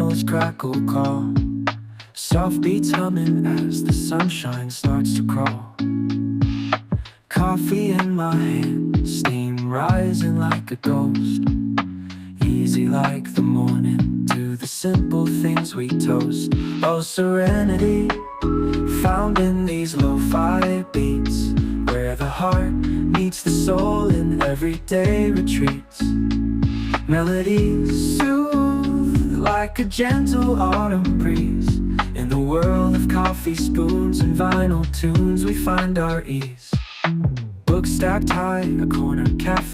candles crackle call, soft beats humming as the sunshine starts to crawl. Coffee in my hand, steam rising like a ghost, easy like the morning to the simple things we toast. Oh, serenity found in these lo-fi beats, where the heart meets the soul in everyday retreats. Melodies soothe like a gentle autumn breeze. In the world of coffee spoons and vinyl tunes, we find our ease. Books stacked high, a corner cafe